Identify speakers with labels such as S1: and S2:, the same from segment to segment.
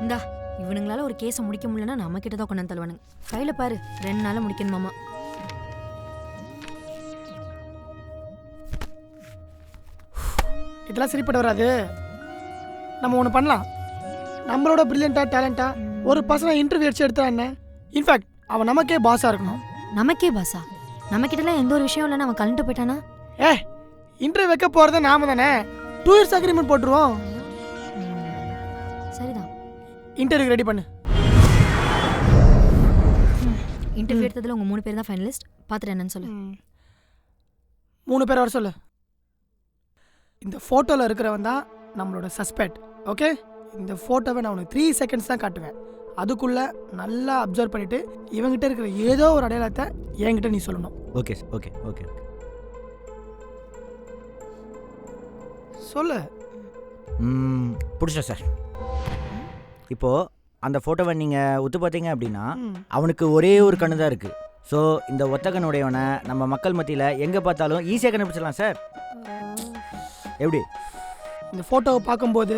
S1: இந்தா இவனுங்களால ஒரு கேஸை முடிக்க முடியலன்னா நம்ம கிட்ட தான் கொண்டு தள்ளுவானுங்க. ஃபைல பாரு, 2 நாள்ல முடிக்கணுமாமா.
S2: இதெல்லாம் சரிப்பட்டு வராது. நம்ம ஒன்று பண்ணலாம். நம்மளோட பிரில்லியண்டா டேலண்டா ஒரு பர்சனை இன்டர்வியூ எடுத்தா என்ன? இன்ஃபேக்ட் அவன் நமக்கே பாஸாக இருக்கணும்.
S1: நமக்கே பாஸா? நம்ம கிட்டலாம் எந்த ஒரு விஷயம் இல்லைன்னா அவன் கலந்துட்டு போயிட்டானா?
S2: இன்டர்வியூ வைக்க போகிறத நாம தானே. 2 years அக்ரிமெண்ட் போட்டுருவோம்.
S1: சரிதான்.
S2: இன்டர்வியூ ரெடி பண்ணு.
S1: இன்டர்வியூ எடுத்ததில் உங்கள் 3 பேர் தான் ஃபைனலிஸ்ட். பார்த்துட்டு என்னன்னு சொல்லு.
S2: 3 பேர் வர சொல்லு. இந்த ஃபோட்டோவில் இருக்கிறவன் தான் நம்மளோட சஸ்பெக்ட். ஓகே, இந்த ஃபோட்டோவை நான் உனக்கு 3 seconds தான் காட்டுவேன். அதுக்குள்ளே நல்லா அப்சர்வ் பண்ணிவிட்டு இவங்ககிட்ட இருக்கிற ஏதோ ஒரு அடையாளத்தை என்கிட்ட நீ சொல்லணும்.
S3: ஓகே ஓகே ஓகே
S2: சொல்லு.
S3: பிடிச்சேன் சார். இப்போது அந்த ஃபோட்டோவை நீங்கள் ஒத்து பார்த்தீங்க அப்படின்னா அவனுக்கு ஒரே ஒரு கண்ணு தான் இருக்குது. ஸோ இந்த ஒத்த கண்ணுடையவனை நம்ம மக்கள் மத்தியில் எங்கே பார்த்தாலும் ஈஸியாக கண்டுபிடிச்சிடலாம் சார். எப்படி?
S2: இந்த ஃபோட்டோவை பார்க்கும்போது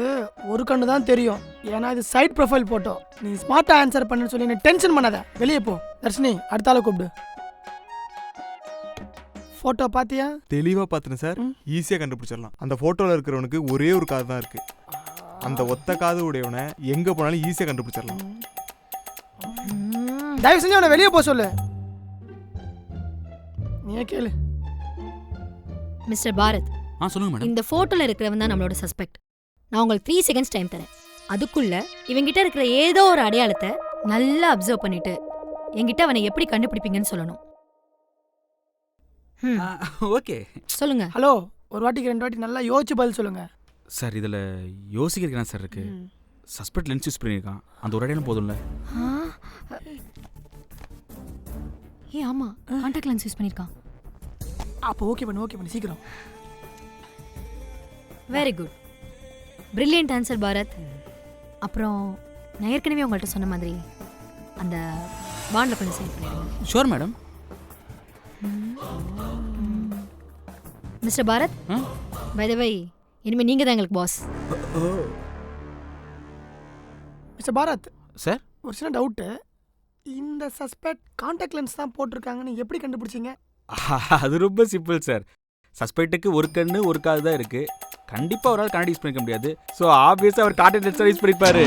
S2: ஒரு கண்ணு தான் தெரியும். ஏன்னா இது சைட் ப்ரொஃபைல் ஃபோட்டோ. நீ ஸ்மார்ட்டாக ஆன்சர் பண்ணுன்னு சொல்லி என்ன டென்ஷன் பண்ணாத. வெளியே போ. தர்ஷினி, அடுத்த ஆளை கூப்பிடு. ஃபோட்டோ பார்த்தியா?
S4: தெளிவாக பார்த்துனேன் சார். ஈஸியாக கண்டுபிடிச்சிடலாம். அந்த ஃபோட்டோவில் இருக்கிறவனுக்கு ஒரே ஒரு காது தான் இருக்குது. அந்த ஒத்த காது உடையவனை எங்கே போனாலும் ஈஸியாக கண்டுபிடிச்சிடலாம்.
S2: தயவு செஞ்சு அவனை வெளியே போக சொல்லு. நீ கேளு.
S1: மிஸ்டர் பாரத்,
S5: சொல்லுங்க மேடம்.
S1: இந்த ஃபோட்டோல இருக்கிறவன் தான் நம்மளோட சஸ்பெக்ட். நான் உங்களுக்கு 3 seconds டைம் தரேன். அதுக்குள்ள இவங்கிட்ட இருக்கிற ஏதோ ஒரு அடையாளத்தை நல்லா அப்சர்வ் பண்ணிட்டு என்கிட்ட அவனை எப்படி கண்டுபிடிப்பீங்கன்னு சொல்லணும்.
S5: ஓகே
S1: சொல்லுங்க.
S2: ஹலோ, ஒரு வாட்டிக்கு 2 வாட்டி நல்லா யோசிச்சு பதில் சொல்லுங்க.
S5: சார், இதில் யோசிக்கிறதுக்கு சார் இருக்கு. சஸ்பெக்ட் லென்ஸ் யூஸ் பண்ணியிருக்கான். அந்த ஒரு அடையாளம் போதும்ல?
S1: ஆமா, கான்டாக்ட் லென்ஸ் யூஸ் பண்ணியிருக்கான்.
S2: அப்போ ஓகே பண்ணு சீக்கிரம்.
S1: Very good, brilliant answer Bharat. அப்புறம் நான் ஏற்கனவே உங்கள்கிட்ட சொன்ன மாதிரி அந்த பாண்டில் கொஞ்சம் சைன் பண்ணிடுங்க.
S5: Sure madam.
S1: Mister Bharat, by the way இனிமேல் நீங்கள் தான் எங்களுக்கு பாஸ்.
S2: மிஸ்டர் பாரத்
S5: சார்,
S2: ஒரு சின்ன டவுட்டு. இந்த சஸ்பெக்ட் கான்டாக்ட் லென்ஸ் தான் போட்டிருக்காங்கன்னு எப்படி கண்டுபிடிச்சிங்க?
S5: அது ரொம்ப சிம்பிள் சார். சஸ்பெக்ட்டுக்கு ஒரு கண்ணு ஒரு காது தான் இருக்குது. கண்டிப்பாக ஒரு ஆள் கண்ணாடி யூஸ் பண்ணிக்க முடியாது. ஸோ ஆப்வியஸாக அவர் கான்டாக்ட் லென்ஸ் யூஸ் பண்ணிப்பாரு.